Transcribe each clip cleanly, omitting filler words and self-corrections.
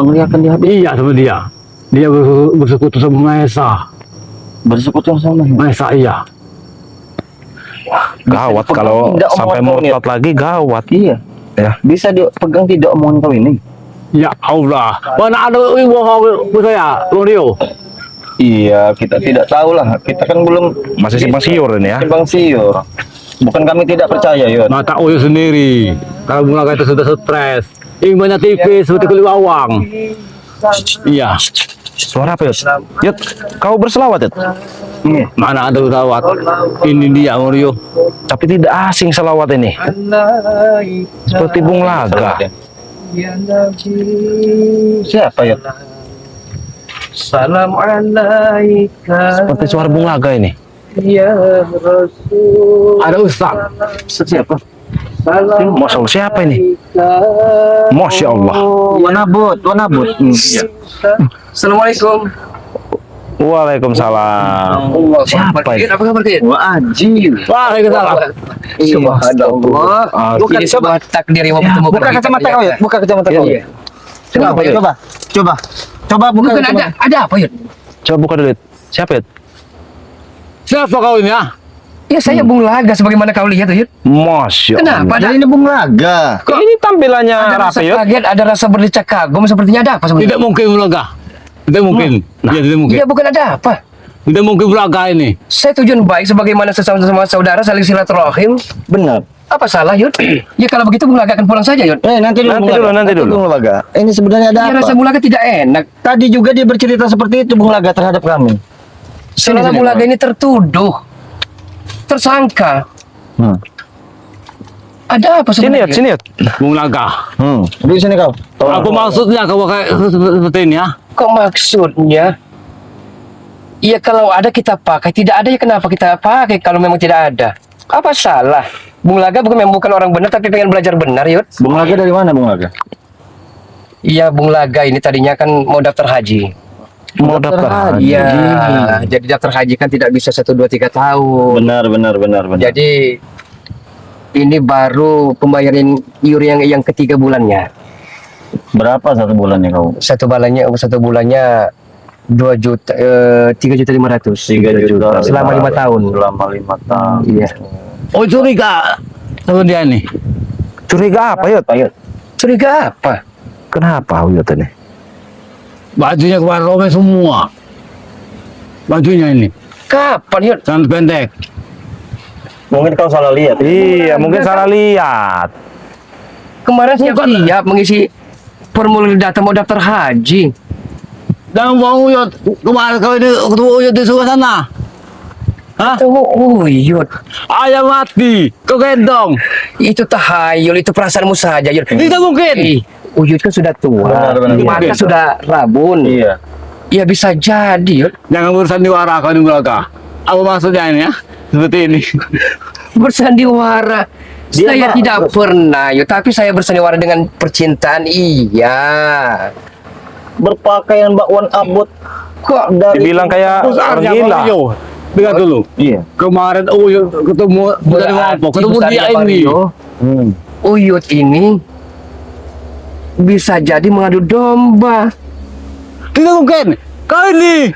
menglihatkan dia habis. Iya sama dia. Dia bersekutu sama Maesa. Bersekutu sama Maesa iya. Gawat kalau Tidak sampai omongan kau murtad lagi gawat. Iya. Ya. Bisa dipegang tidak omongan kau ini. Ya Allah. Mana ada ibu saya, Bang Rio? Iya, kita tidak tahu lah. Kita kan belum Masih simpang siur ini ya. simpang siur. Bukan kami tidak percaya, Yud. Mata Uyo sendiri. Kalau bunga itu sudah stres. Imannya tipis seperti kulit bawang. Iya. Suara apa, Yud? Yud, kau berselawat, Yud? Iya. Mana ada selawat? Ini dia Bang Rio. Tapi tidak asing selawat ini. Seperti Bung Laga. Siapa, Yud? Salam alaika Seperti suara Bung Laga ini. ya Rasul. Ada Ustaz. Siapa? Salam Masya Allah, siapa ini? Masya Allah. Wanabut. Iya. Assalamualaikum. Waalaikumsalam. Siapa ini? Apa kabar Kid? Wah, Aji. Waalaikumsalam. Subhanallah. Bukan, Ini coba. sebuah takdir yang mau bertemu. Buka kacamata kau, Yud. Buka kacamata kau. Iya. Coba, Yud? coba. Coba buka Bukan kacamata. ada apa Yud? Coba buka dulu, Yud. Siapa, Yud? Siapa kau ini ya? Ya saya Bung Laga sebagaimana kau lihat Yud. Masya Allah. Kenapa? Padahal ini Bung Laga. Ini tampilannya Ada rasa rapi, Yud. kaget, ada rasa berdecak kagum, sepertinya ada apa sebenarnya? Tidak mungkin Bulaga. Tidak mungkin. Iya, tidak mungkin. Iya bukan ada apa. Tidak mungkin Bulaga ini. Saya tujuan baik sebagaimana sesama saudara saling silaturahim. Benar. Apa salah Yud? Ya kalau begitu Bung Laga akan pulang saja Yud. Nanti dulu. Nanti Bung dulu, Laga. nanti dulu. Bung Laga. Ini sebenarnya ada Ya apa? rasa Bung Laga tidak enak. Tadi juga dia bercerita seperti itu Bung Laga terhadap kami. Seolah Bung Laga ini tertuduh, tersangka. Ada apa Sini, sebenarnya? Yud. Sini, Yud. Bulaga. Di sini kau. Apa maksudnya kau pakai seperti ini ya? Kok maksudnya? Iya kalau ada kita pakai, tidak ada ya kenapa kita pakai kalau memang tidak ada? Apa salah? Bung Laga bukan orang benar tapi pengen belajar benar Yud. Bung Laga dari mana Bung Laga? Iya Bung Laga ini tadinya kan mau daftar haji. Mau daftar haji. Iya, jadi daftar haji kan tidak bisa 1, 2, 3 tahun. Benar. Jadi ini baru pembayaran iuran yang ketiga bulannya. Berapa satu bulannya kau? Satu bulannya 3.500.000. 3 juta. Selama 5 tahun. Selama 5 tahun. Iya. Oh curiga sama dia nih. Curiga apa, Yud? Curiga apa? Kenapa, Yud ini? Bajunya kemarin robek semua. Bajunya ini. Kapan Yud? Sangat pendek. Mungkin kau salah lihat. Iya, mungkin salah lihat. Kemarin siap mengisi formulir data mau daftar haji. Dan Bang Uyut kemarin kau ini ketemu Uyut di sebelah sana. Hah? Oh Yud, Ayam mati, kau gendong. itu tahayul, itu perasaanmu saja Yud. Tidak mungkin. Uyut kan sudah tua, Benar. mata sudah rabun. Iya. Ya bisa jadi Yud. Jangan bersandiwara kau di Bulaga. Apa maksudnya ini ya? Seperti ini. Bersandiwara. Dia Saya Pak, tidak pernah Yud, tapi saya bersandiwara dengan percintaan. Iya. Berpakaian bakwan abut. Kok Dari Dibilang kayak orang gila. Dengar dulu. Iya. Kemarin Uyut ketemu bukan apa? Ketemu dia ini. Uyut ini bisa jadi mengadu domba. Tidak mungkin. Kau ini.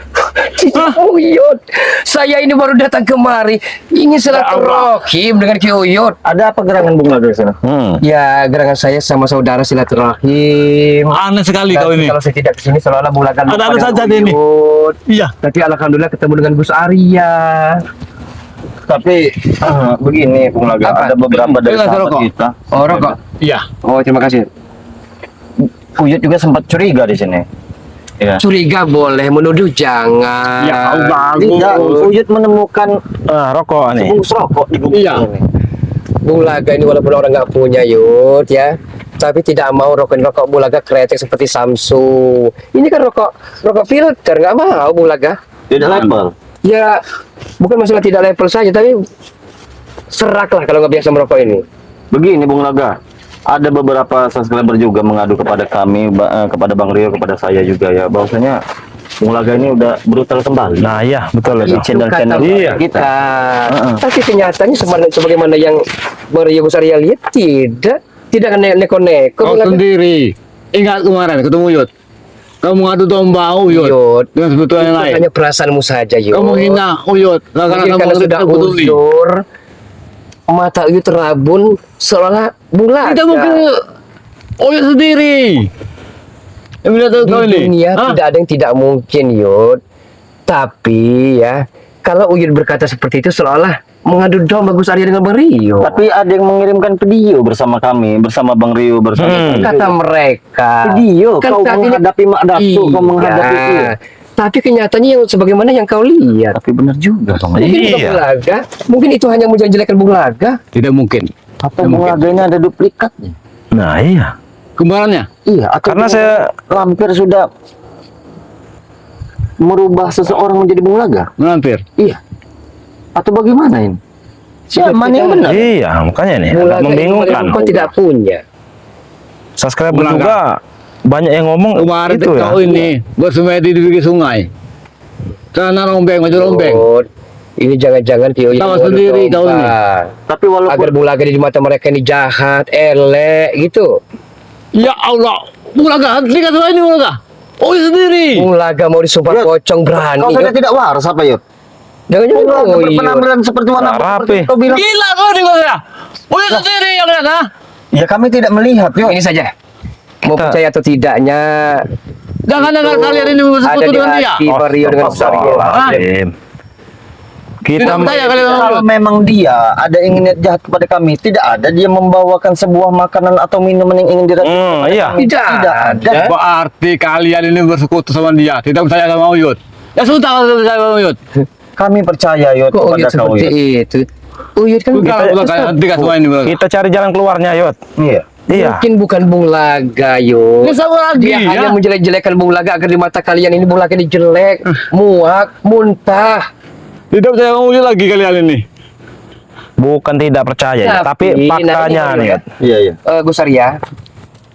Uyut, saya ini baru datang kemari ingin silaturahim dengan Ki Uyut. Ada apa gerangan Bung Laga di sana? Ya, gerangan saya sama saudara silaturahim. Aneh sekali kau ini. Kalau saya tidak kesini selalu Bung Laga lupa Ada dengan saja ini. Uyut. Iya. Tapi alhamdulillah ketemu dengan Gus Arya. Tapi begini Bung Laga, Apa? ada beberapa dari Dengar, sahabat rokok. kita. Oh, rokok. Iya. Oh, terima kasih. Uyut juga sempat curiga di sini. Iya. Curiga boleh, menuduh jangan. Ya Allah. Tidak, Uyut menemukan Rokok nih. sebungkus rokok di bungkus Iya. ini. Bung Laga ini walaupun orang nggak punya Yud ya, tapi tidak mau rokok Bung Laga kreatif seperti Samsu. Ini kan rokok filter, nggak mau Bung Laga. Tidak label. Ya bukan masalah tidak level saja, tapi serak lah kalau nggak biasa merokok ini. Begini Bung Laga, ada beberapa subscriber juga mengadu kepada kami, kepada Bang Rio, kepada saya juga ya, bahwasanya Bung Laga ini udah brutal kembali. Nah, iya, betul Di itu. channel-channel Iya. kita. Tapi kenyataannya sebagaimana yang Mario Busaria lihat tidak neko-neko. Kau Bung Laga. sendiri. Ingat kemarin ketemu Uyut. Kamu ngadu domba Uyut Yud, dengan sebutan yang itu lain. hanya perasaanmu saja, Yud. Kamu hina Uyut Mungkin karena karena kamu sudah tidak peduli. uzur, mata Uyut terabun seolah bulaga. Tidak mungkin Uyut sendiri. Yang tidak tahu kau Di ini. dunia Hah? tidak ada yang tidak mungkin, Yud. Tapi ya, kalau Uyut berkata seperti itu seolah mengadu domba Gus Arya dengan Bang Rio. Tapi ada yang mengirimkan video bersama kami, bersama Bang Rio, bersama kami Kata juga. mereka, Video, kan kau saat ini- menghadapi Mak Datu, kau Iya. menghadapi itu. Tapi kenyataannya yang sebagaimana yang kau lihat. Tapi benar juga, Bang. Mungkin bukan Bung Laga, mungkin itu hanya menjelek-jelekan Bung Laga. Tidak mungkin. Atau Bung Laga ini ada duplikatnya. Nah iya. Kembarannya. Iya, atau Karena Bung saya- Lampir sudah merubah seseorang menjadi Bung Laga. Melampir. Iya. Atau bagaimana ini? Siapa mana yang benar? Iya, makanya nih Bung agak Laga ini membingungkan. kau tidak punya. Subscriber Bung Laga. juga banyak yang ngomong Kemarin itu ya. kau ini bersemedi di pinggir sungai. Sana rombeng, maju rombeng. Yud, ini jangan-jangan Tio Tahu sendiri kau ini. Tapi walaupun Agar Bung Laga di mata mereka ini jahat, elek gitu. Ya Allah, Bulaga, hentikan semua ini Bulaga. Uyut sendiri. Bung Laga mau disumpah Yud, pocong berani. kau sudah Yud. tidak waras apa, Yud? Jangan-jangan Bung Laga oh, iya. berpenampilan seperti mana Rapi. seperti kau bilang. Gila kau nih Bulaga. Uyut sendiri yang lihat, ha? Ya kami tidak melihat, Yud. Ini saja. Mau Kita- percaya atau tidaknya, Jangan dengar kalian ini ada bersekutu di dengan dia. hati Bang Rio dengan Gus Arya. Astagfirullahaladzim. Kita Tidak percaya kalian sama Kalau Uyut. memang dia ada ingin niat jahat kepada kami, tidak ada dia membawakan sebuah makanan atau minuman yang ingin diracun. iya. Tidak ada. Berarti kalian ini bersekutu sama dia, tidak percaya sama Uyut. Ya sudah kalau tidak percaya sama Uyut. Kami percaya, Yud, Kok kepada Uyut kau, seperti Yud. itu? Uyut kan Sudah Bulaga, hentikan semua ini Bulaga. Kita cari jalan keluarnya, Yot. Iya. Iya. mungkin bukan Bung Laga, Yud. Ini sama lagi Dia ya. hanya menjelek-jelekan Bung Laga agar di mata kalian ini Bung Laga ini jelek, muak, muntah. Tidak percaya sama Uyut lagi kalian ini. Bukan tidak percaya, tapi faktanya nah, nih. ya. Yot. Iya, iya. Gus Arya,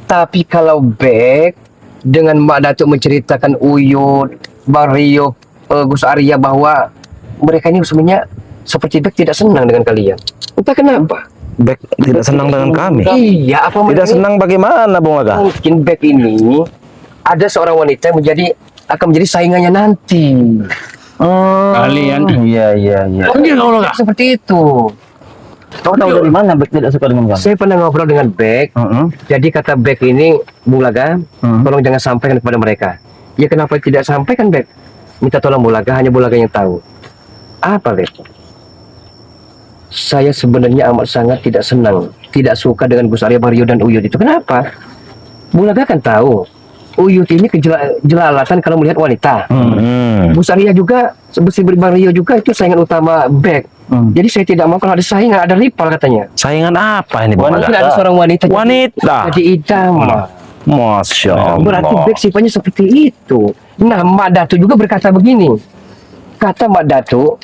tapi kalau Bek dengan Mak Datuk menceritakan Uyut, Bang Rio, Gus Arya bahwa mereka ini sebenarnya seperti Bek tidak senang dengan kalian. Entah kenapa. Bek tidak senang dengan kami. Iya, apa mereka Tidak ini- senang bagaimana, Bung Laga? Mungkin Bek ini ada seorang wanita yang akan menjadi saingannya nanti. Kalian. Iya, iya, iya. Mungkin kau Bulaga. Seperti itu. Kau tahu dari mana Bek tidak suka dengan kami? Saya pernah ngobrol dengan Bek. Jadi kata Bek ini, Bung Laga, tolong jangan sampaikan kepada mereka. Ya kenapa tidak sampaikan, Bek? Minta tolong Bung Laga, hanya Bung Laga yang tahu. Apa, Bek? Saya sebenarnya amat sangat tidak senang, tidak suka dengan Gus Arya, Bang Rio, dan Uyut itu. Kenapa? Bung Laga kan tahu. Uyut ini kejelalatan kalau melihat wanita. Gus Arya juga, sebesar Bang Rio juga itu saingan utama Bek. Jadi saya tidak mau kalau ada saingan, ada rival katanya. Saingan apa ini, Bung Mungkin Laga? ada seorang wanita Wanita. jadi idaman. Masya Allah. Berarti Bek sifatnya seperti itu. Nah, Mak Datu juga berkata begini. Kata Mak Datu,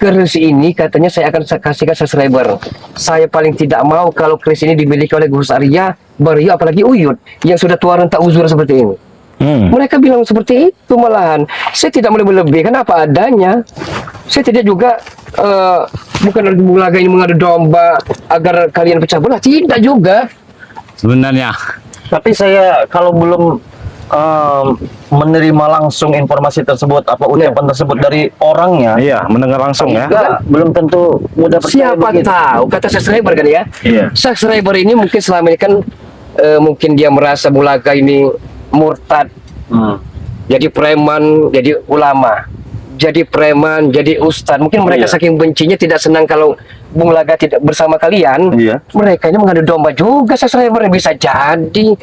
keris ini katanya saya akan kasihkan subscriber. Saya paling tidak mau kalau keris ini dimiliki oleh Gus Arya, Bang Rio, apalagi Uyut yang sudah tua renta uzur seperti ini. Mereka bilang seperti itu malahan. Saya tidak melebih-lebihkan apa adanya. Saya tidak juga bukan Bung Laga ini mengadu domba agar kalian pecah belah. Tidak juga. Sebenarnya. Tapi saya kalau belum menerima langsung informasi tersebut, apa ucapan tersebut dari orangnya, Iya, mendengar langsung ya. juga belum tentu mudah percaya Siapa begitu. tahu kata subscriber kan ya. Iya. Subscriber ini mungkin selama ini kan mungkin dia merasa Bung Laga ini murtad, jadi preman, jadi ulama, jadi preman, jadi ustadz. Mungkin mereka Iya. saking bencinya tidak senang kalau Bung Laga tidak bersama kalian. Iya. Mereka ini mengadu domba juga subscriber, bisa jadi.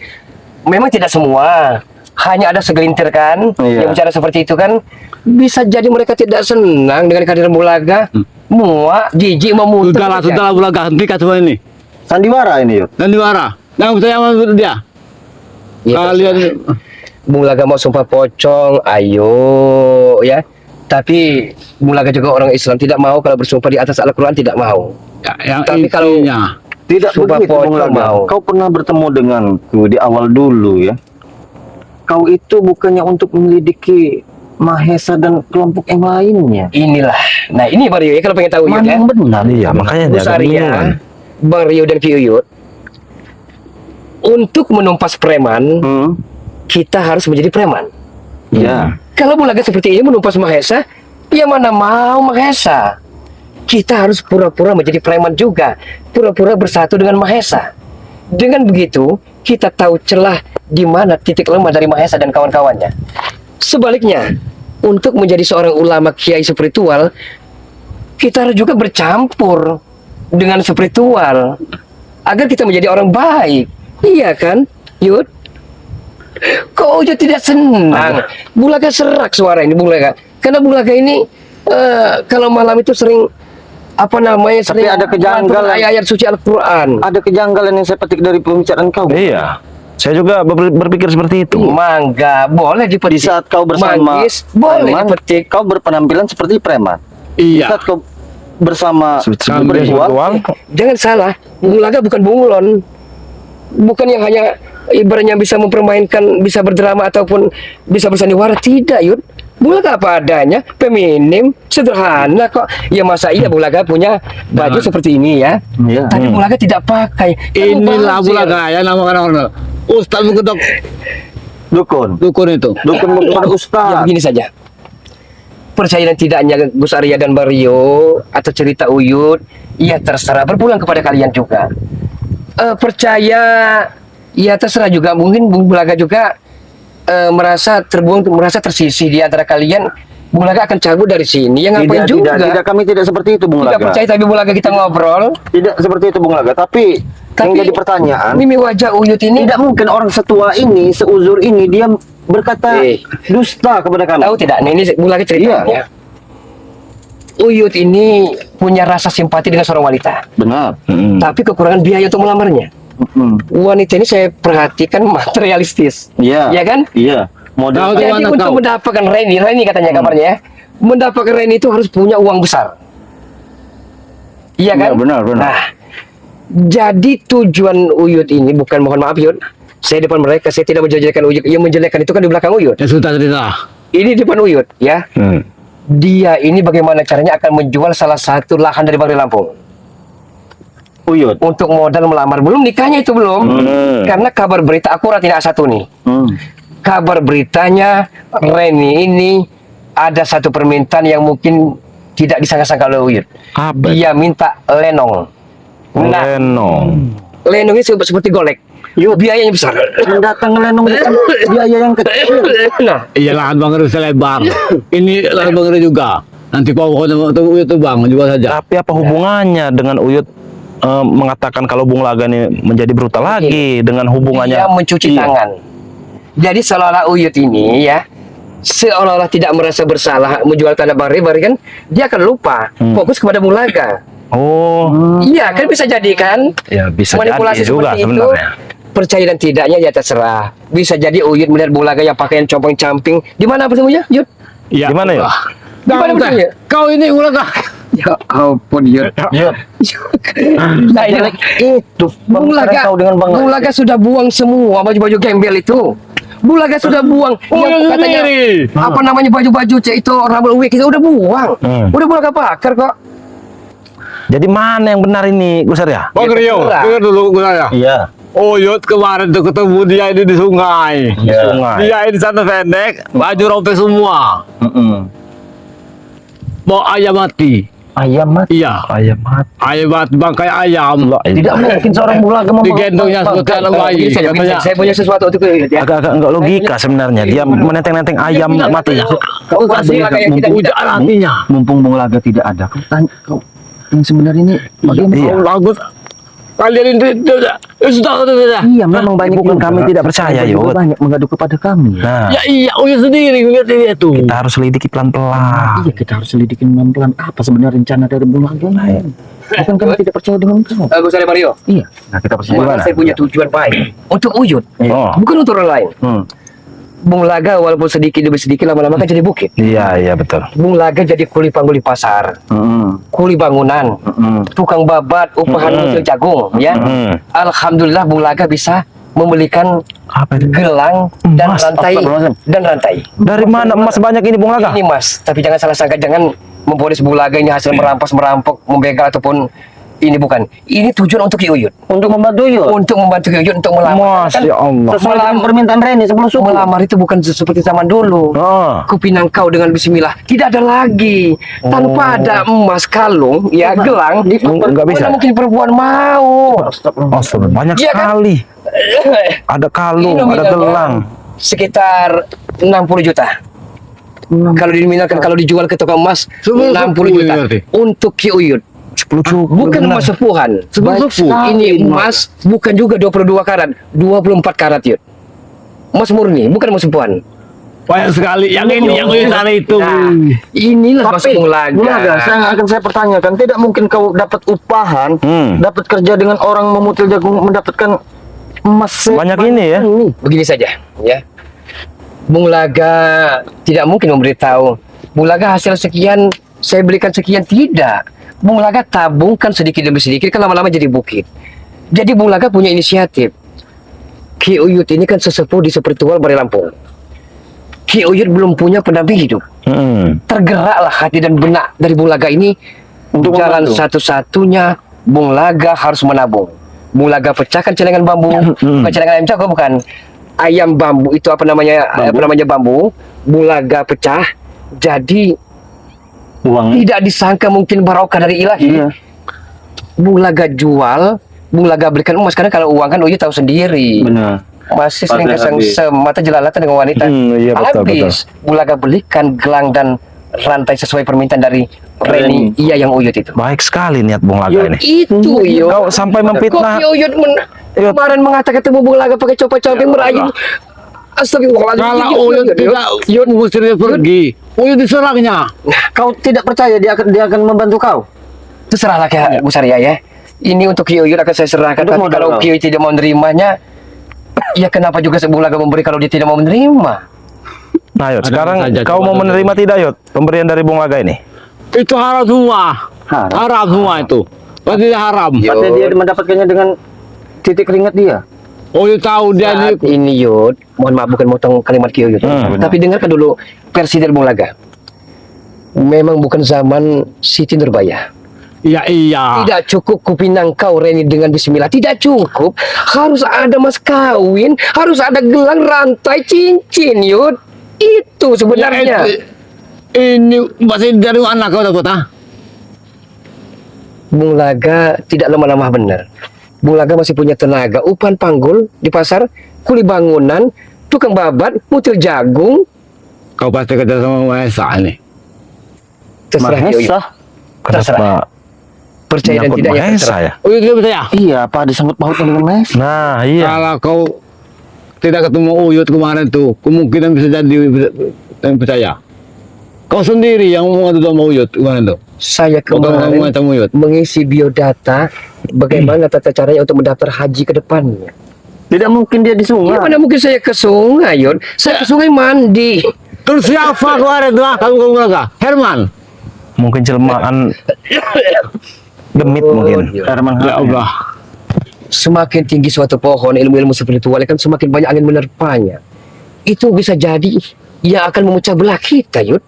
Memang tidak semua, hanya ada segelintir kan Iya. yang bicara seperti itu kan. Bisa jadi mereka tidak senang dengan kehadiran Bung Laga. Muak, jijik, memuntah. Sudahlah Bulaga, hentikan semua ini. Sandiwara ini, Yud. Dan Diwara. Jangan percaya sama dia. Ya, Kalian Bung Laga mau sumpah pocong, ayo ya. Tapi Bung Laga juga orang Islam, tidak mau kalau bersumpah di atas Al-Quran, tidak mau. yang Tapi kalau- intinya. Tidak Sumpah begitu, Bung pocong Laga. mau. Kau pernah bertemu denganku di awal dulu ya. Kau itu bukannya untuk menyelidiki Mahesa dan kelompok yang lainnya. Inilah. Nah ini Bang Rio ya, kalau pengen tahu Mana ya. yang benar? Iya, makanya dia Gus agak bingung Arya, kan. Bang Rio dan Ki Uyut untuk menumpas preman, kita harus menjadi preman. Iya. Kalau Bulaga seperti ini menumpas Mahesa, ya mana mau Mahesa. Kita harus pura-pura menjadi preman juga, pura-pura bersatu dengan Mahesa. Dengan begitu, kita tahu celah di mana titik lemah dari Mahesa dan kawan-kawannya. Sebaliknya, untuk menjadi seorang ulama kiai spiritual, kita harus juga bercampur dengan spiritual agar kita menjadi orang baik. Iya kan, Yud? Kok Uyut tidak senang? Bulaga serak suara ini Bulaga. Karena Bulaga ini kalau malam itu sering Tapi ada kejanggalan. ayat-ayat suci Al-Quran. Ada kejanggalan yang saya petik dari pembicaraan kau. Iya. Saya juga berpikir seperti itu. Mangga, boleh Di dipetik. saat kau bersama Manggis, boleh preman, dipetik. kau berpenampilan seperti preman. Di Iya. saat kau bersama Sambil berjual, virtual. Jangan salah, Bulaga bukan bunglon. Bukan yang hanya ibaratnya bisa mempermainkan, bisa berdrama ataupun bisa bersandiwara. Tidak, Yud. Bulaga apa adanya, feminim, sederhana kok. Ya masa iya Bulaga punya baju seperti ini ya. Iya. Tapi Bulaga tidak pakai. Kan Inilah mubazir. Bulaga ya nama orang Ustaz mengetok dukun dukun itu. dukun kepada Ya ustaz. begini saja. Percaya dan tidaknya Gus Arya dan Mario atau cerita Uyut, ya terserah, berpulang kepada kalian juga. Percaya, ya terserah juga. Mungkin Bung Bulaga juga merasa terbuang, merasa tersisih di antara kalian. Bulaga akan cabut dari sini. Ya ngapain juga? Tidak, kami tidak seperti itu, Bung Tidak Laga. percaya, tapi Bulaga kita ngobrol. Tidak seperti itu, Bung Laga. Tapi yang jadi pertanyaan, Mimi wajah Uyut ini tidak mungkin orang setua ini, seuzur ini, dia berkata Eh. dusta kepada kami. tahu tidak? Nah, ini Bulaga ceritanya. Iya. Uyut ini punya rasa simpati dengan seorang wanita. Benar. Tapi kekurangan biaya untuk melamarnya. Wanita ini saya perhatikan materialistis. Iya. Ya kan? Iya. Modal. Tahu Jadi mana untuk kau? mendapatkan Reni katanya kabarnya ya. Mendapatkan Reni itu harus punya uang besar. Iya kan? Benar, benar. Nah, jadi tujuan Uyut ini bukan, mohon maaf Yud, saya depan mereka, saya tidak menjelekkan Uyut. Yang menjelekkan itu kan di belakang Uyut. Ya sudah cerita. Ini di depan Uyut ya. Dia ini bagaimana caranya akan menjual salah satu lahan dari Bangri Lampung Uyut. untuk modal melamar. Belum nikahnya itu belum. Karena kabar berita akurat ini A1 nih. Kabar beritanya Reni ini ada satu permintaan yang mungkin tidak disangka-sangka oleh Uyut. Apa? Dia minta lenong. Nah, Lenong. lenong ini seperti golek. Biayanya besar. Datang lenong bukan biaya yang kecil. Nah, Iya lahan Bang Ru selebar. Ini lahan Bang Ru juga. Nanti pokoknya itu Bang jual saja. Tapi apa hubungannya dengan Uyut mengatakan kalau Bung Laga ini menjadi brutal lagi dengan hubungannya? dia mencuci Iya. tangan. Jadi seolah-olah Uyut ini ya, seolah-olah tidak merasa bersalah menjual tanah Bari kan, dia akan lupa fokus kepada Bulaga. Oh, Iya kan, bisa jadi kan? ya bisa Manipulasi jadi juga seperti itu, sebenarnya. percaya dan tidaknya ya terserah. Bisa jadi Uyut melihat Bulaga yang pakaian compang-camping. Di mana bertemunya, Yud? Iya. Gimana ya? Di mana bertemunya? Kau ini Bulaga. Ya ampun, Yud. Iya. Nah, ini Itu Bulaga, kau dengan Bang Bulaga sudah buang semua baju-baju gembel itu. Bulaga sudah buang yang katanya sendiri. apa namanya baju-baju itu rambut wig kita udah buang. Udah Bulaga bakar kok. Jadi mana yang benar ini, Gus Arya? Bang Rio, terserah. dengar dulu gue saya. Iya. Uyut kemarin tuh ketemu dia ini di sungai. Di sungai. Dia ini sana pendek, baju robek semua. Mau ayam mati. Ayam mati. Iya, Ayam mati. ayam mati bangkai ayam. Tidak mungkin seorang Bulaga Digendongnya seperti anak bayi. Ini saja, Katanya. saya punya sesuatu untuk Yud ya. Agak-agak enggak logika sebenarnya. Dia menenteng-nenteng ayam mati. Kau kasih kayak kita Puja hatinya. Mumpung Bung Laga tidak ada, kau tanya kau yang sebenarnya ini bagaimana? Iya. Oh, bagus. Kalian ini sudah. Iya, memang banyak Bukan yang kami tidak percaya, Yud. banyak mengadu kepada kami. Nah, Ya iya, Uyut sendiri lihat dia tuh. kita harus selidiki pelan-pelan. Iya, kita harus selidiki pelan-pelan apa sebenarnya rencana dari Bung Laga ini. Bukan kami tidak percaya dengan kau. Gus Ade Mario, Iya. Nah, kita percaya Karena saya punya tujuan baik untuk Uyut, Oh. bukan untuk orang lain. Bung Laga walaupun sedikit demi sedikit lama-lama kan jadi bukit. Iya, iya betul. Bung Laga jadi kuli pangguli pasar, kuli bangunan, tukang babat, upahan muncul jagung, ya. Alhamdulillah Bung Laga bisa membelikan Apa itu? gelang dan Emas, rantai. Dari mana emas banyak ini, Bung Laga? Ini Mas, tapi jangan salah sangka, jangan memponis Bung Laga ini hasil merampok, membegal ataupun Ini bukan. Ini tujuan untuk Ki Uyut. Untuk membantu Uyut. Untuk membantu Ki Uyut untuk melamar. Masya Allah. Sesuai dengan permintaan Reni sebelum subuh. Melamar itu bukan seperti zaman dulu. Ah. Kupinang kau dengan bismillah. Tidak ada lagi. Tanpa ada emas kalung, ya gelang. Nggak bisa. Mana mungkin perempuan mau. Astagfirullah, banyak Iya kan? sekali. Ada kalung, Ini ada nominalnya gelang. Sekitar 60 juta. Kalau dinominalkan, kalau dijual ke toko emas 60 juta berarti. untuk Ki Uyut. 10 cukup. Bukan emas sepuhan. Baik sekali, Ini emas bukan juga 22 karat, 24 karat Yud. Emas murni, bukan emas sepuhan. Banyak sekali. Yang ini, yang ini sana itu. Nah, inilah Tapi masuk Bulaga. Bulaga, saya pertanyakan, tidak mungkin kau dapat upahan, dapat kerja dengan orang memutil jagung mendapatkan emas Banyak ini ya. Begini saja, ya. Bung Laga tidak mungkin memberitahu. Bung Laga hasil sekian, saya belikan sekian, tidak. Bung Laga tabungkan sedikit demi sedikit, kan lama-lama jadi bukit. Jadi Bung Laga punya inisiatif. Ki Uyut ini kan sesepuh di spiritual Bari Lampung. Ki Uyut belum punya pendamping hidup. Tergeraklah hati dan benak dari Bung Laga ini. Untuk Jalan membantu. satu-satunya Bung Laga harus menabung. Bung Laga pecahkan celengan bambu, bukan celengan ayam jago, bukan. Ayam bambu itu apa namanya? Bambu. Bung Laga pecah, jadi uang. tidak disangka mungkin barokah dari ilahi. Iya. Bung Laga jual, Bung Laga belikan emas, karena kalau uang kan Uyut tahu sendiri. Benar. Masih sering Pasti habis. kesengsem, mata jelalatan dengan wanita. Iya, betul, Habis, Bung Laga belikan gelang dan rantai sesuai permintaan dari Reni. Iya, yang Uyut itu. Baik sekali niat Bung Laga ini. Itu Uyut. Kau sampai memfitnah. Kok Uyut kemarin mengatakan ketemu Bung Laga pakai copa-copa yang merayu. Astagfirullahaladzim. Kalau Uyut tidak mesti dia pergi. Uyut diserangnya. Kau tidak percaya dia akan membantu kau? Terserahlah ke Bu Saria ya. Ini untuk Ki Uyut akan saya serahkan. Untuk Tapi modal kalau kau. Ki Uyut tidak mau menerimanya, ya kenapa juga Bung Laga memberi kalau dia tidak mau menerima? Nah, Yot, Ada sekarang saja, kau coba mau dulu. menerima tidak, Yot? Pemberian dari Bung Laga ini. Itu haram semua. Haram. Haram semua itu. Pasti dia haram. Artinya dia mendapatkannya dengan titik keringat dia. Uyut tahu dia Saat ini. ini Yud, mohon maaf bukan motong kalimat Ki Uyut. benar. Tapi dengarkan dulu versi dari Bung Laga. Memang bukan zaman Siti Nurbaya. Iya. Tidak cukup kupinang kau Reni dengan bismillah. Tidak cukup. Harus ada mas kawin. Harus ada gelang, rantai, cincin Yud. Itu sebenarnya. Ini masih dari mana kau dapat ah? Bung Laga tidak lemah-lemah benar. Bung Laga masih punya tenaga. Upan panggul di pasar, kuli bangunan, tukang babat, mutil jagung. Kau pasti kerja sama Mahesa ini. Terserah Ki Uyut. Mahesa? Terserah. Kenapa Percaya dan menyangkut tidak ya Mahesa terserah. ya? Uyut dia percaya. Iya, apa disangkut pautnya dengan Mahesa? Nah, iya. Kalau kau tidak ketemu Uyut kemarin tuh, kemungkinan bisa jadi percaya. Kau sendiri yang mau ngadu sama Uyut kemarin tuh. Saya Kau kemarin ngomong sama Uyut. mengisi biodata bagaimana tata caranya untuk mendaftar haji ke depannya. Tidak mungkin dia di Ya sungai. mana mungkin saya ke sungai, Yud. Saya ke sungai mandi. Terus siapa kemarin tuh? Kamu berapa? Herman. Mungkin jelmaan demit mungkin. Yud. Herman Ya Hafid. Allah. Semakin tinggi suatu pohon, ilmu-ilmu spiritual kan semakin banyak angin menerpanya. Itu bisa jadi yang akan memecah belah kita, Yud.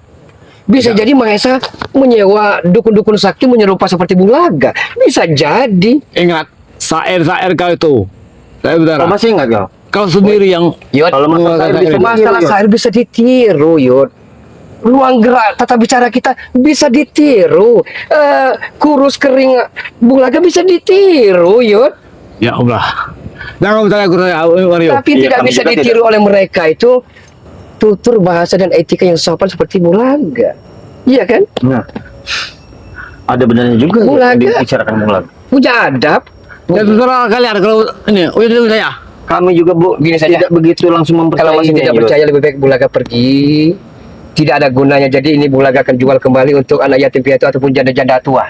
Bisa jadi Mahesa menyewa dukun-dukun sakti menyerupa seperti Bung Laga. Bisa jadi. Ingat, sair-sair kau itu. Saya Kau benar. masih ingat kau? Kau sendiri yang Yud, Kalau masalah Masalah saya bisa Yud. masalah ditiru, syair bisa ditiru, Yud. Ruang gerak tata bicara kita bisa ditiru. Kurus kering Bung Laga bisa ditiru, Yud. ya Allah. Jangan percaya aku Mario. Tapi Iya, tidak kami bisa juga ditiru oleh mereka itu tutur bahasa dan etika yang sopan seperti Bung Laga. Iya kan? Nah, ada benarnya juga Bung yang Laga. dibicarakan Bung Laga. Punya adab. Ya terserah kalian kalau ini Uyut itu percaya. Kami juga Bu Gini saja. tidak begitu langsung Kalau mempercayai. masih tidak percaya lebih baik Bung Laga pergi. Tidak ada gunanya. Jadi ini Bung Laga akan jual kembali untuk anak yatim piatu ataupun janda-janda tua.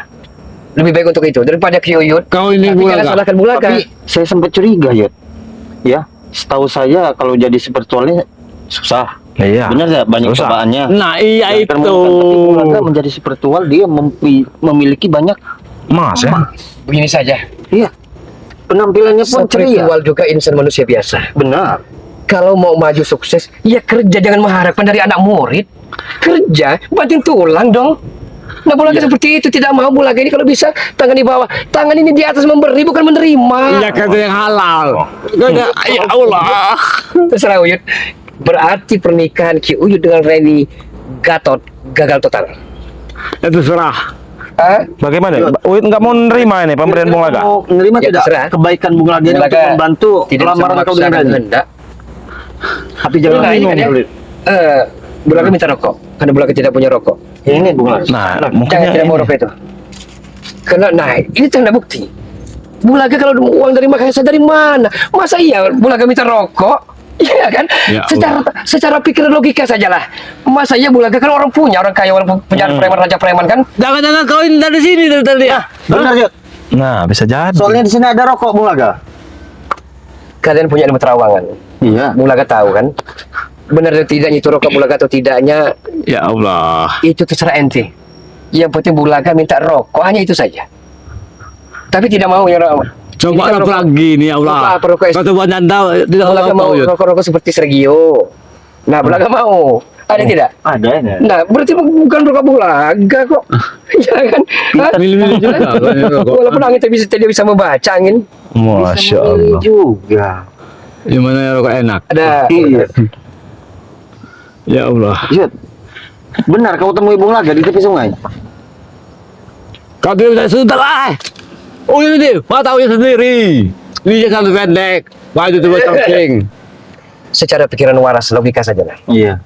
Lebih baik untuk itu daripada Ki Uyut. Kau ini Tapi jangan Bulaga. salahkan Bung Laga. Tapi saya sempat curiga ya. Ya, setahu saya kalau jadi spiritualnya susah. Iya. Benar ya, banyak Susah. cobaannya. Nah iya Dan itu. kemudian, tapi Bung Laga menjadi spiritual dia memiliki banyak Mas ya. Begini saja. iya. Penampilannya pun ceria. Spiritual juga insan manusia biasa. Benar. Kalau mau maju sukses, ya kerja, jangan mengharapkan dari anak murid. Kerja, banting tulang dong. Nah Bulaga seperti itu, tidak mau Bulaga ini kalau bisa tangan di bawah, tangan ini di atas, memberi bukan menerima. Iya kata yang halal. Ya Allah. Terserah Uyut. Berarti pernikahan Ki Uyut dengan Reni Gatot gagal total. Itu serah. Hah? Bagaimana? Uyut nggak mau nerima ini pemberian Bung Laga. Mau menerima Ya, tidak terserah. kebaikan Bung Laga ini Bung untuk Laga membantu tidak bisa lamaran kau dengan memaksakan Reni? kehendak. Tapi jangan Nah, ini bingung. kan ya. Bulaga minta rokok karena Bulaga tidak punya rokok. Ini Bung Laga. Nah, mungkin Jangan tidak mau rokok itu. Karena nah ini tanda bukti. Bulaga kalau uang dari Makassar dari mana? Masa iya Bulaga minta rokok? Iya kan? Ya secara pikiran logika sajalah. Masa iya Bulaga kan orang punya, orang kaya, orang punya preman, raja preman kan? Jangan-jangan kau ini dari sini dari tadi. Benar Yud. Nah, bisa jadi. Soalnya di sini ada rokok Bung Laga. Kalian punya ilmu terawangan. Iya. Bulaga tahu kan? Benar atau tidaknya itu rokok Bulaga atau tidaknya Ya Allah. itu terserah ente. Yang penting Bulaga minta rokok, hanya itu saja. Tapi tidak mau ya rokok. Coba Ini kan apa lagi nih ya Allah. Apa rokok? Kau coba nyanda tidak Bulaga mau tahu. rokok-rokok seperti Sergio. Nah, Bulaga mau. Ada tidak? Ada ya. Nah, berarti bukan rokok Bulaga kok. Ya kan? Hah? Milih-milih juga. kalau ini rokok. Walaupun angin tidak bisa membaca angin. Masya Ini Allah. juga. Gimana ya rokok enak? Ada. Iya. Ya Allah. Yud. Benar kau temui Bung Laga di tepi sungai? Kau tidak bisa sudah lah. Oh ini mau tahu sendiri. Dia satu pendek. Wah itu tuh camping. Secara pikiran waras, logika saja lah. Iya.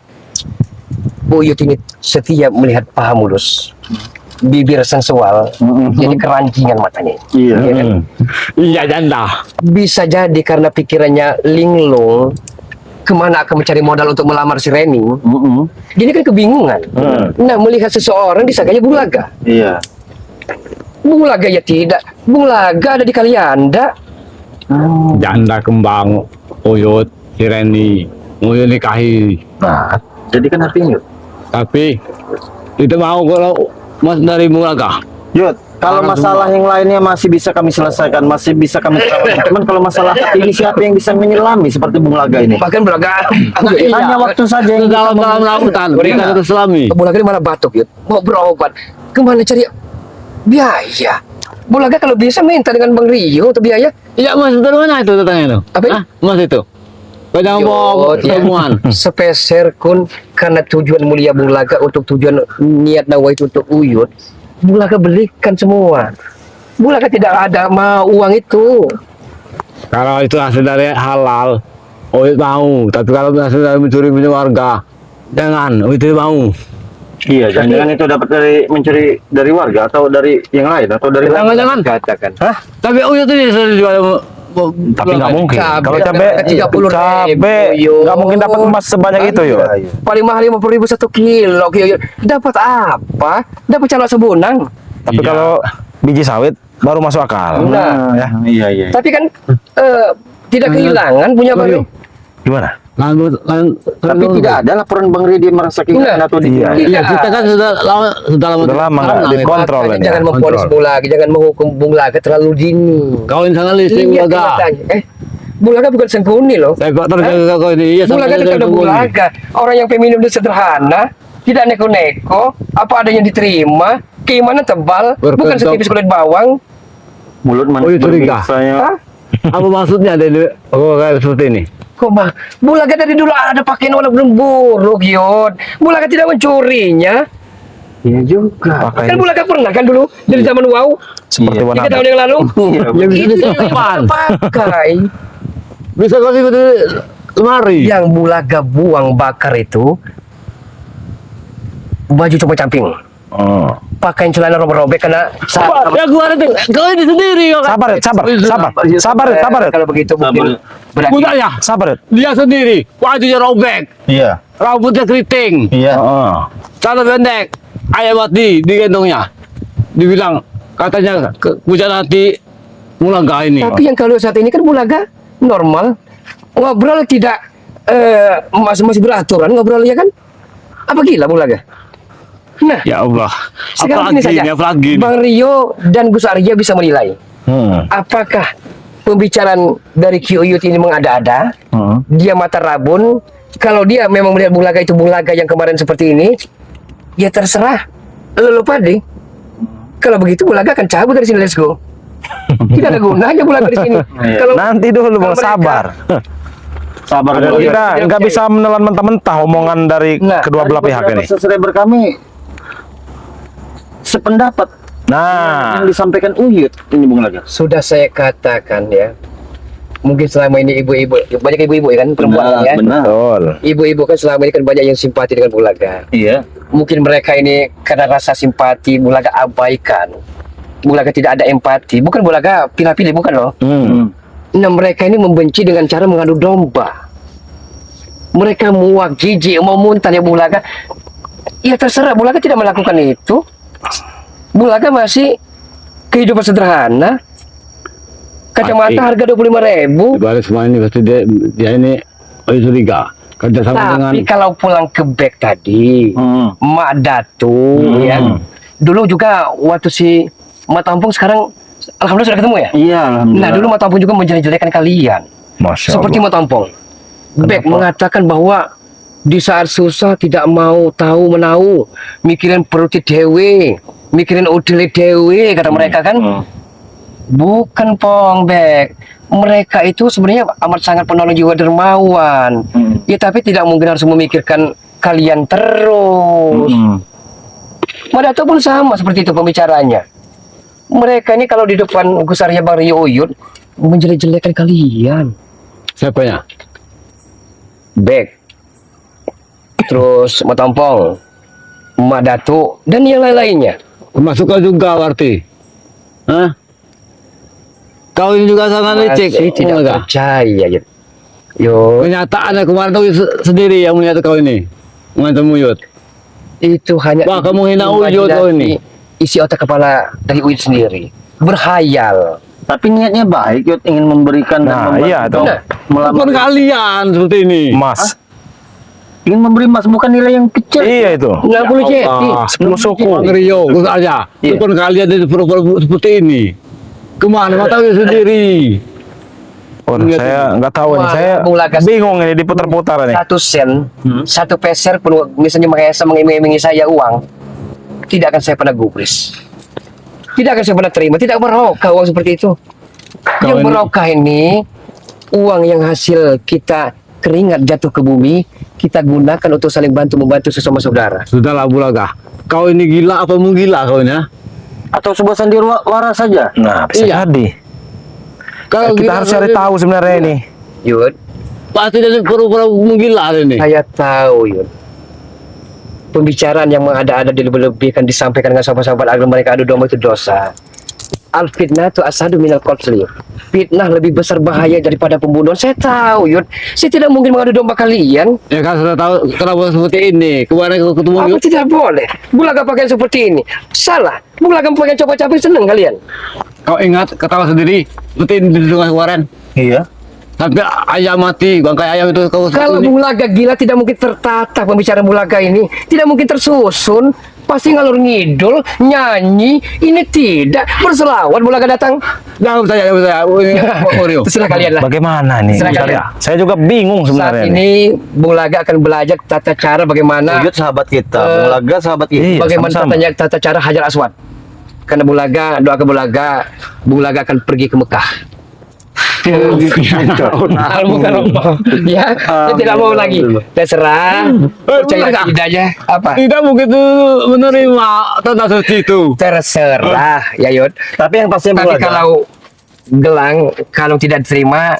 Buyut ini setiap melihat paha mulus, bibir sensual, jadi keranjingan matanya. Iya. Iya kan? Iya janda. Bisa jadi karena pikirannya linglung, kemana akan mencari modal untuk melamar si Reni. Dia kan kebingungan. Nah, melihat seseorang disangkanya Bulaga. Iya. Bulaga ya tidak. Bulaga ada di Kalianda. Janda kembang. Uyut. Sireni. Uyut nikahi. Nah, jadi kan artinya Yud. Tapi kita mau kalau mas dari Bulaga. Yud, kalau masalah yang lainnya masih bisa kami selesaikan, masih bisa kami selesaikan. Cuman kalau masalah hati ini siapa yang bisa menyelami seperti Bung Laga ini? Bahkan Bulaga. Hanya waktu saja yang bisa Dalam lautan. Kita harus selami. Bulaga ini malah batuk, Yud. Mau berobat. Kemana cari biaya? Bulaga kalau bisa minta dengan Bang Rio untuk biaya. Iya mas dari mana itu datangnya itu? Apa? Hah? Mas itu? Kau jangan mau Yud, ya. ketemuan. Sepeser kun karena tujuan mulia Bulaga untuk tujuan niat nawaitu untuk Uyut. Bulaga belikan semua. Bulaga tidak ada mau uang itu. Kalau itu hasil dari halal, Uyut mau. Tapi kalau hasil dari mencuri punya warga, jangan. Uyut tidak mau. Iya, jangan-jangan itu dapat dari mencuri dari warga atau dari yang lain atau dari Jangan-jangan. Katakan. Hah? Tapi Uyut ini sudah dijual. Tapi nggak mungkin. Cabe Kalau harga cabe, 30.000, cabe Yud. nggak mungkin dapat emas sebanyak itu, Yud. Iya, iya. Paling mahal 50.000 1 kilo. Yud. Dapat apa? Dapat calon sebunang. Tapi Iya. kalau biji sawit baru masuk akal. Nah. Ya. Iya, iya. Tapi kan tidak kehilangan punya Bang Rio. Gimana? Tapi tidak ada laporan Bang Rio dia merasa kehilangan Nah, atau iya. Iya, kita kan sudah lama Udah lama nggak dikontrol Makanya ini. jangan memponis Kontrol. Bung Laga, jangan menghukum Bung Laga terlalu dini. Kau misalnya listrik Lihat Bulaga. matanya. Bung Laga bukan sengkuni loh. Saya kok terjaga kau ini. Iya, Bung Laga itu ada Bung Laga. Orang yang feminim dan sederhana, tidak neko-neko, apa adanya diterima, keimanan tebal, bukan Berbentuk. setipis kulit bawang. mulut Oh, iya, curiga. saya. Hah? Apa maksudnya dari kayak seperti ini? Kok mah? Bung Laga dari dulu ada pakaian walaupun buruk, Yud. Bung Laga tidak mencurinya. Iya juga. Kan Bung Laga pernah kan dulu dari zaman wow, Seperti Iya. warna 3 tahun yang lalu. Iya, Yang bisa Itu disimpan. yang pakai. Bisa kau ikut di lemari. Yang Bung Laga buang bakar itu baju cuma camping. Oh. Pakaian celana robek-robek karena Ya gua ada kau ini sendiri kau. Sabar, Red, sabar, Red. Kalau begitu mungkin berarti Budaya. Sabar, Red. Dia sendiri. Wajunya robek. Iya. Rambutnya keriting. Iya. Oh. Celana pendek. Ayam mati di gendongnya. Dibilang katanya hujan hati Bulaga ini. tapi yang kalau saat ini kan Bung Laga normal, ngobrol tidak masih beraturan ngobrol ya kan? Apa gila Bung Laga? Nah, Ya Allah. sekarang ini saja, Apalagi ini. Bang Rio dan Gus Arya bisa menilai apakah pembicaraan dari Ki Uyut ini mengada-ada, dia mata rabun. Kalau dia memang melihat Bung Laga itu Bung Laga yang kemarin seperti ini, ya terserah. Lalu Padi, kalau begitu Bulaga akan cabut dari sini, let's go. Tidak ada gunanya Bulaga di sini. Kalau Nanti dulu bang, kalau mereka- sabar. Sabar Ada Bulaga. kita Oke, nggak oke. bisa menelan mentah-mentah omongan dari Nah, kedua belah pihak ini. Subscriber kami sependapat Nah, yang disampaikan Uyut ini Bung Laga. sudah saya katakan ya, mungkin selama ini ibu-ibu, banyak ibu-ibu ya kan, perempuan ya. Benar. betul. Ibu-ibu kan selama ini kan banyak yang simpati dengan Bulaga. Iya. Mungkin mereka ini karena rasa simpati Bulaga abaikan. Bulaga tidak ada empati. Bukan Bulaga pilih-pilih, bukan loh. Hmm. Nah, mereka ini membenci dengan cara mengadu domba. Mereka muak, jijik, mau muntah ya Bulaga. Ya terserah, Bulaga tidak melakukan itu. Bulaga masih kehidupan sederhana. Kacamata Pasti. harga 25.000. Di balik semua ini pasti dia ini curiga kerja sama dengan Tapi kalau pulang ke Bek tadi, Mak Datu ya. Dulu juga waktu si Mak Tampung, sekarang alhamdulillah sudah ketemu ya. Iya, alhamdulillah. Nah, dulu Mak Tampung juga menjelek-jelekan kalian. Masya Seperti Allah. Mak Tampung. Bek mengatakan bahwa di saat susah tidak mau tahu menau, mikirin perut dewe, mikirin udele dewe, kata mereka kan. Bukan Pong Bek. Mereka itu sebenarnya amat sangat penolong jiwa dermawan. Ya tapi tidak mungkin harus memikirkan kalian terus. Madato pun sama seperti itu pembicaranya. Mereka ini kalau di depan Gus Arya Bang Rio Uyut menjelek-jelekan kalian. siapanya? Bek. Terus Matampong, Madato dan yang lain-lainnya. Termasuk kau juga berarti. Hah? Kau ini juga sangat licik. Masih tidak enggak? percaya ya. Yo, Kenyataannya kemarin kau sendiri yang melihat kau ini. Mengancam Uyut. itu hanya Wah, kamu hina Uyut kau ini. isi otak kepala dari Uyut sendiri. Berhayal. Tapi niatnya baik, Yud, ingin memberikan Nah, iya, membantu, tuh. melamar- Bukan kalian seperti ini. Mas. ingin memberi emas, bukan nilai yang kecil. Iya itu. 60 jeti. 10 suku. Bang Rio, Gus Arya. Iya. Bukan kalian itu pura-pura seperti ini. Kemana? Mau tahu sendiri. Oh, Lihat saya nggak tahu nih. Wah, Saya Bung Lagas. bingung ini diputar-putar nih. 1 sen, 1 peser pun misalnya Mahesa mengiming-imingi saya uang, tidak akan saya pernah gubris. Tidak akan saya pernah terima. Tidak barokah uang seperti itu. Yang ini- barokah ini uang yang hasil kita keringat jatuh ke bumi, kita gunakan untuk saling bantu membantu sesama saudara. Sudahlah Bulaga. Kau ini gila apa mau gila kau ini? Ha? Atau sebuah sandiwara saja. Nah, bisa Iya. jadi. Kau Kita gila harus cari kau tahu sebenarnya ini. Yud, Pasti dari pura-pura menggila ini. saya tahu Yud. Pembicaraan yang mengada-ada dilebih-lebihkan disampaikan dengan sahabat-sahabat agar mereka adu domba itu dosa. Al fitnah itu asadu minal qatli. Fitnah lebih besar bahaya daripada pembunuhan. Saya tahu, Yud. Saya tidak mungkin mengadu domba kalian. Ya kan sudah tahu kenapa seperti ini. Kemarin kau ketemu Apa Uyut. tidak boleh? Bulaga pakaian seperti ini. Salah. Bulaga pakaian coba-coba seneng kalian. Kau ingat ketawa sendiri seperti ini di sungai kemarin. Iya. Sampai ayam mati, bangkai ayam itu kau Kalau ini. Bulaga gila tidak mungkin tertata pembicaraan Bulaga ini. Tidak mungkin tersusun. Pasti ngalur ngidul, nyanyi. Ini tidak. Berselawat Bulaga datang. Jangan percaya, jangan percaya. Ini Oreo. Terserah kalian lah. Bagaimana nih? Serah Bentar kalian. ya. Saya juga bingung Saat sebenarnya. nih. ini Bulaga akan belajar tata cara bagaimana Uyut sahabat kita, Eh, Bung Laga sahabat kita. iya. bagaimana sama-sama. tata cara Hajar Aswad. Karena Bulaga, doa ke Bulaga akan pergi ke Mekah. Al-Mukarramah. Ya, saya tidak mau lagi. Terserah. Percaya Bulaga. tidak aja. Apa? Tidak begitu menerima tanda suci itu. Terserah, ya Yud. Tapi yang pasti Bung Tapi Laga, kalau gelang, kalau tidak diterima,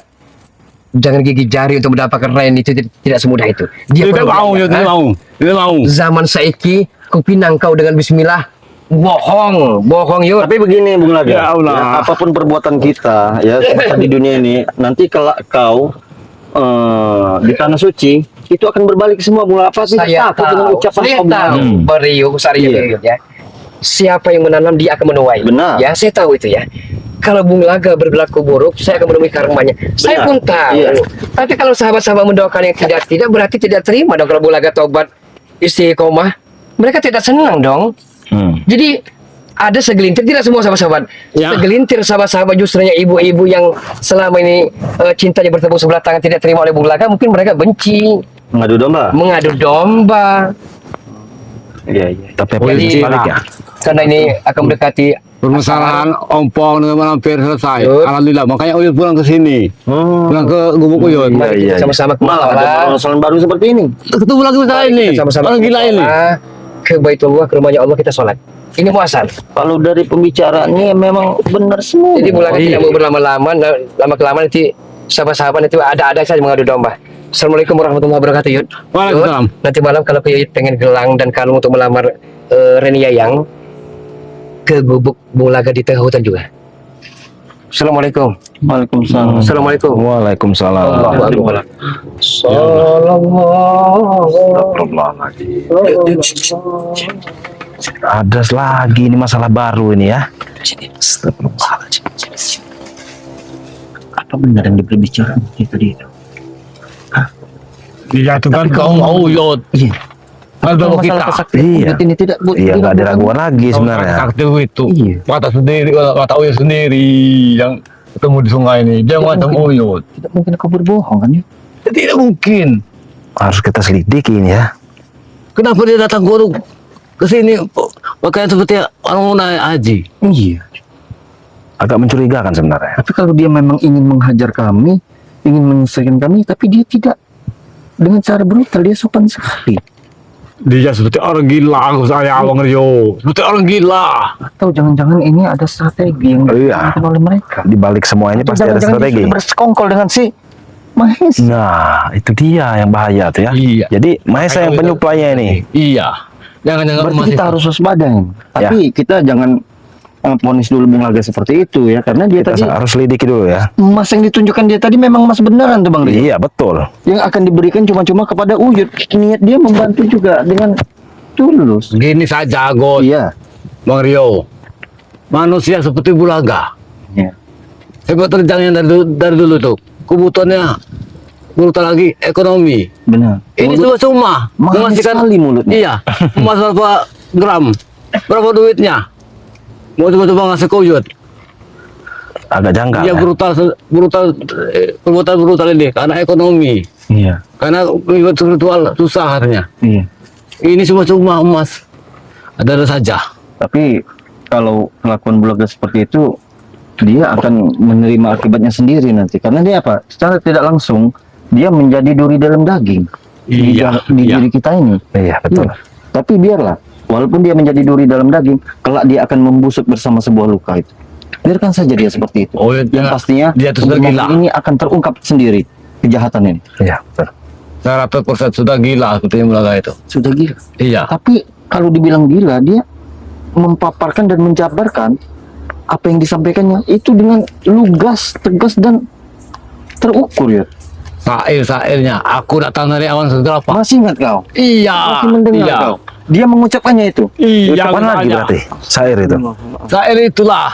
jangan gigi jari untuk mendapatkan rain itu tidak semudah itu. Dia Tidak perlu mau, belajar, ya, tidak ha? mau. Tidak mau. Zaman saiki, kupinang kau dengan Bismillah. Bohong Yud. tapi begini Bung Laga, Ya Allah. apapun perbuatan kita ya di dunia ini, nanti kalau kau di tanah suci itu akan berbalik semua. Bung Laga pasti Saya takut dengan tahu, ucapan saya kau, Bung Laga. tahu, Beriu, Sarya, Iya. ya. Siapa yang menanam dia akan menuai. Benar. Ya, saya tahu itu ya. Kalau Bung Laga berlaku buruk, saya akan menemui karmanya. Saya Benar. pun tahu. Iya. Tapi kalau sahabat-sahabat mendoakan yang tidak berarti tidak terima dong kalau Bung Laga tobat istiqomah. Mereka tidak senang dong. Jadi ada segelintir, tidak semua sahabat-sahabat. Ya. Segelintir sahabat-sahabat justrunya ibu-ibu yang selama ini cintanya bertepuk sebelah tangan tidak terima oleh Bung Laga, mungkin mereka benci, Mengadu domba. mengadu domba. Iya, iya. Tapi Oh, jadi iya. sebaliknya. Karena ini akan mendekati Permasalahan ompong dengan hampir selesai. Yud. Alhamdulillah, makanya Uyut pulang ke sini. Pulang ke Gubuk Uyut. mari kita sama-sama ke Malah ada musola. permasalahan baru seperti ini. Ketemu lagi saya Mari ini. kita sama-sama Orang ke gila ini. musola, ke Baitullah, ke rumahnya Allah kita sholat. Ini muasal. Kalau dari pembicaraannya memang benar semua. Jadi mulai iya. tidak mau berlama-lama, lama kelamaan nanti sahabat-sahabat nanti ada saja mengadu domba. Assalamualaikum warahmatullahi wabarakatuh, Yud. Waalaikumsalam. Yud, nanti malam kalau Yud pengen gelang dan kalung untuk melamar Reni Yayang, ke Gubuk Bulaga di tengah hutan juga. Assalamualaikum. Waalaikumsalam. Assalamualaikum. Waalaikumsalam. Allahu Akbar. Sallallahu Ada lagi ini masalah baru ini ya. Astagfirullahaladzim. Apa benar yang diperbicaraan itu dia? Dijatuhkan kaum Uyut. Iya. Ada Masalah kita. kesaktian Iya. Uyut ini tidak Iya, nggak ada raguan lagi sebenarnya. Sakti itu. Iya. Kata sendiri, kata Uyut sendiri yang ketemu di sungai ini. Dia macam Uyut. Tidak mungkin kau berbohong kan ya? Tidak mungkin. Harus kita selidiki ini ya. Kenapa dia datang ke sini pakaian seperti orang naik haji? Iya. Agak mencurigakan sebenarnya. Tapi kalau dia memang ingin menghajar kami, ingin menyelesaikan kami, tapi dia tidak dengan cara brutal, dia sopan sekali. Dia seperti orang gila, aku saya Abang Rio. Seperti orang gila. Atau jangan-jangan ini ada strategi yang Iya. dilakukan oleh mereka. Di balik semua ini Atau pasti ada jangan-jangan dia strategi. sudah bersekongkol dengan si Mahes. Nah, itu dia yang bahaya tuh ya. Iya. Jadi Mahesa yang penyuplainya ini. Iya. Jangan-jangan Berarti masih kita harus waspada. Tapi kita jangan ponis dulu Bung Laga seperti itu ya, karena dia Kita tadi harus lidiki dulu ya. emas yang ditunjukkan dia tadi memang emas beneran tuh Bang Rio. Iya, betul. Yang akan diberikan cuma-cuma kepada Uyut. Niat dia membantu juga dengan tulus. Gini saja, Gus. Iya. Bang Rio. Manusia seperti Bulaga. Iya. Sepak terjangnya dari dulu tuh. Kebutuhannya brutal lagi ekonomi. Benar. Ini Mulut cuma manis sekali mulutnya. Iya. Emas berapa gram? Berapa duitnya? Mau coba-coba ngasih ke Uyut. Agak janggal. Dia Ya. perbuatan brutal ini karena ekonomi. Iya. Karena Uyut spiritual susah katanya. Iya. Ini cuma emas. Ada saja. Tapi kalau kelakuan Bulaga seperti itu, dia akan menerima akibatnya sendiri nanti. Karena dia apa? Secara tidak langsung dia menjadi duri dalam daging. Iya, Di iya. diri kita ini. Iya, betul. Iya. Tapi biarlah, walaupun dia menjadi duri dalam daging, kelak dia akan membusuk bersama sebuah luka itu. Biarkan saja dia seperti itu. Oh, iya, Yang pastinya dia tuh sudah untuk gila. ini akan terungkap sendiri kejahatan ini. Iya, betul. 100% sudah gila seperti yang Bulaga itu. Sudah gila. Iya. Tapi kalau dibilang gila, dia mempaparkan dan menjabarkan apa yang disampaikannya itu dengan lugas, tegas dan terukur ya. Sair-sairnya, aku datang dari awan seberapa. Masih ingat kau? Iya. Masih mendengar Iya. kau? Dia mengucapkannya itu. Iya. Kapan lagi makanya. berarti? Sair itu. Sair itulah.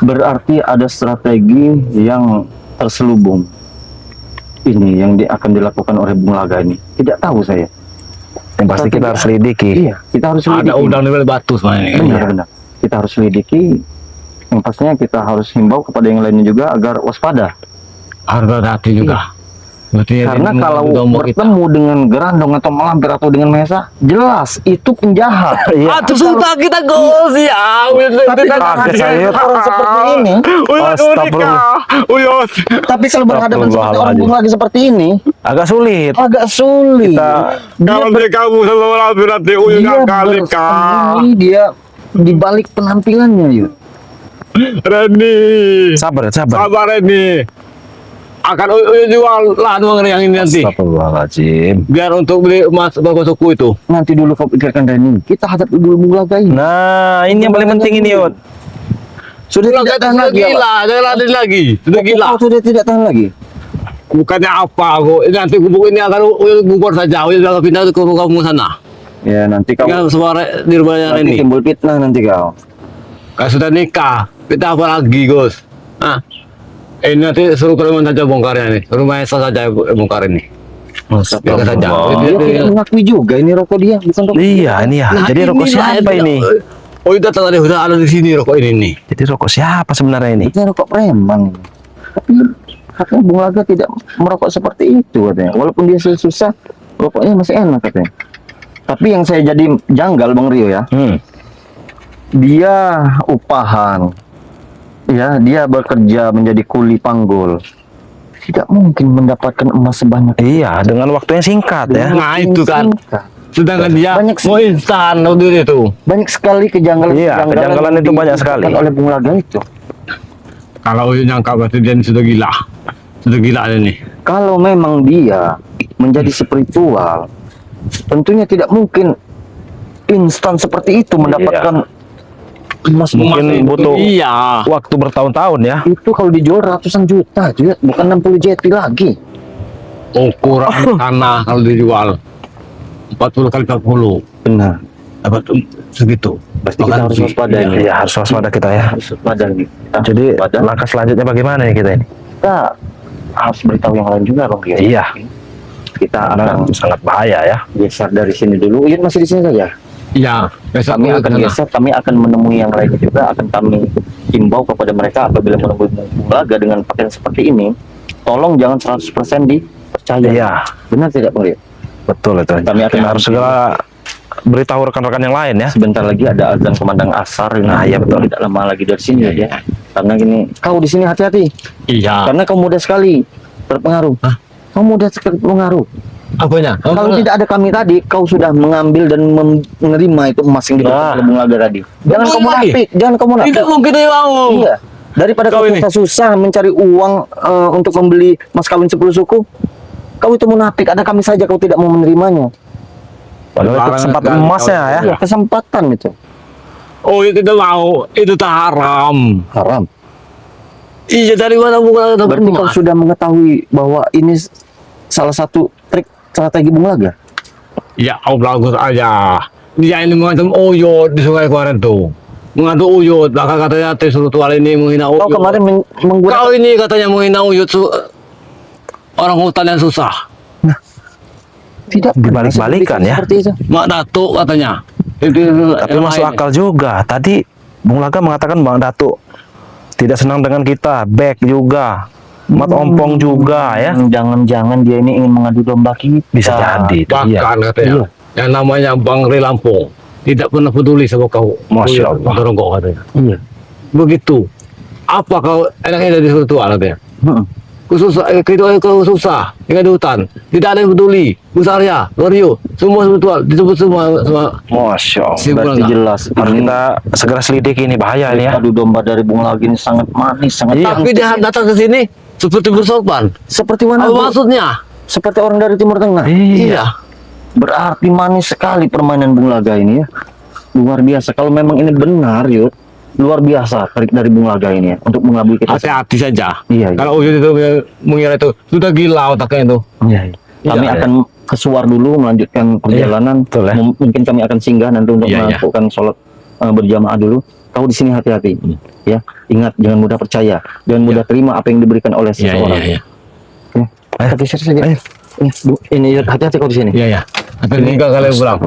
Berarti ada strategi yang terselubung. Ini yang akan dilakukan oleh Bung Laga ini. Tidak tahu saya. Yang pasti kita harus lidiki. Iya, kita harus selidiki. Ada udang di balik batu semuanya. Benar. Kita harus selidiki. Yang pastinya kita harus himbau kepada yang lainnya juga agar waspada. Harus hati juga. Berarti Karena ini kalau domba kita. bertemu dengan Gerandong atau Malampir atau dengan Mahesa, jelas itu penjahat. Iya. Aduh sudah kita gol sih ya. Tapi kalau Kaget berhadapan saya. orang seperti ini, Uyut. tapi kalau berhadapan seperti orang Bung lagi seperti ini, Agak sulit. agak sulit. Dia Kalau dia kamu sama Malampir nanti Uyut dia kali kah. bersembunyi, dia di balik penampilannya, yuk. Reni. Sabar, sabar. Sabar Reni. Akan Uyut jual lahan yang ini nanti. Astagfirullahaladzim. Biar untuk beli emas bagus suku itu. Nanti dulu kau pikirkan Reni, kita hadapi dulu Bung Laga ini. Nah, ini yang paling penting ini, Yud. Sudah tidak tahan lagi, ya, Pak? gila, jangan ada lagi. Sudah gila. Kau sudah tidak tahan lagi. Bukannya apa aku. Ini nanti gubuk ini akan Uyut gugur saja. Uyut akan pindah ke kampung sana. Ya nanti kau Tinggal suara di rumahnya nanti Reni. timbul fitnah nanti kau. Kayak sudah nikah. Kita apa lagi, Gus? Ah. Ini nanti suruh Kremen saja bongkarnya nih. Rumah Esa saja bongkar ini. Biarkan saja. Dia tidak mengakui juga ini rokok dia, bukan rokok. Iya, ini ya. Jadi rokok siapa ini? Oh, itu datang tadi udah ada di sini rokok ini nih. Jadi rokok siapa sebenarnya ini? Itu rokok preman ini. Tapi katanya Bung Laga tidak merokok seperti itu katanya. Walaupun dia susah, rokoknya masih enak katanya. Tapi yang saya jadi janggal Bang Rio ya, dia upahan, ya dia bekerja menjadi kuli panggul, tidak mungkin mendapatkan emas sebanyak Iya, dengan waktu yang singkat ya. Nah itu kan. Sedangkan dia Banyak mau instan waktu itu. banyak sekali kejanggalan. Iya, kejanggalan itu banyak sekali. oleh Bung Laga itu. Kalau nyangka berarti dia sudah gila. Sudah gila ini. Kalau memang dia menjadi spiritual, tentunya tidak mungkin instan seperti itu mendapatkan emas. Mungkin butuh Iya. waktu bertahun-tahun ya. Itu kalau dijual ratusan juta, juga bukan 60 JT lagi. Ukuran tanah kalau dijual 40 kali 40 Benar. dapat segitu. Pasti kita harus waspada ini. Iya, harus waspada kita ya. Harus waspada ini. Kita Jadi waspada. langkah selanjutnya bagaimana nih kita ini? Kita harus beritahu yang lain juga Bang Rio. Iya. Kita Karena akan sangat bahaya ya. geser dari sini dulu. Uyun masih di sini saja. Iya. Besok Kami akan geser, kami akan menemui yang lain juga, akan kami himbau kepada mereka apabila menemui Bung Laga dengan pakaian seperti ini, tolong jangan 100% dipercaya. Iya. Benar tidak Bang Rio? Betul itu. Kami akan harus segera beritahu rekan-rekan yang lain ya. Sebentar lagi ada azan kumandang asar. Nah, iya betul. Tidak lama lagi dari sini ya. Karena gini, kau di sini hati-hati. Iya. Karena kau mudah sekali terpengaruh. Hah? Kau mudah sekali terpengaruh. Apanya? Kalau tidak ada kami tadi, kau sudah mengambil dan menerima itu emas yang diberikan oleh Bung Laga tadi. Jangan Betul kau lagi. munafik, jangan kau munafik. Tidak mungkin dia mau. Iya. Daripada Kau kau ini. susah mencari uang untuk membeli mas kawin 10 suku, kau itu munafik. Ada kami saja kau tidak mau menerimanya. Padahal itu kesempatan emasnya ya. Iya, kesempatan itu. Oh itu tidak mau. Itu tak haram. Haram. Iya dari mana bukan ada Berarti kau emas? sudah mengetahui bahwa ini salah satu trik strategi Bung Laga. Ya bagus aja. Dia ini mengancam Uyut di sungai kemarin tuh. Mengadu Uyut. Bahkan katanya spiritual ini menghina Uyut. Kau kemarin menggunakan Kau ini katanya menghina Uyut. Orang hutan yang susah. tidak Dibalik-balikan ya. seperti itu. Mak Datuk katanya. Itu Tapi masuk akal juga. Tadi Bung Laga mengatakan Bang Datuk tidak senang dengan kita, back juga, Mat Ompong juga ya. Jangan-jangan dia ini ingin mengadu domba kita. Bisa jadi. Iya. Bahkan katanya. Yang namanya Bang Ri Lampung. Tidak pernah peduli sama kau. Masya Allah. Dorong kau katanya. Iya. Begitu. Apa kau enaknya dari spiritual katanya? Kehidupan kau susah, tinggal di hutan, tidak ada yang peduli, Busarya, Wario, semua spiritual, disebut semua. Masya Allah. Si Bung Berarti Laga. jelas Harus ini kita segera selidiki ini bahaya ini ya. adu domba dari Bung Laga ini sangat manis, sangat Iya. Tapi dia datang ke sini seperti bersopan. seperti mana? Apa Bu? maksudnya? Seperti orang dari Timur Tengah. Iya. Berarti manis sekali permainan Bung Laga ini ya. Luar biasa. Kalau memang ini benar, yuk. Luar biasa trik dari Bung Laga ini ya untuk mengelabui kita. Hati-hati saja. Iya, iya. Kalau Uyut itu mengira itu sudah gila otaknya itu. Iya, iya. Kami Iya, akan kesuar dulu melanjutkan perjalanan. betul ya. Mungkin kami akan singgah nanti untuk Iya, iya. melakukan sholat berjamaah dulu. Kau di sini hati-hati, ya. Ingat jangan mudah percaya, jangan mudah terima apa yang diberikan oleh Iya, seseorang. iya, iya. Oke. Kita geser saja. Ya, Bu, ini hati-hati kau di sini. Iya, iya. Nanti 3 kali pulang.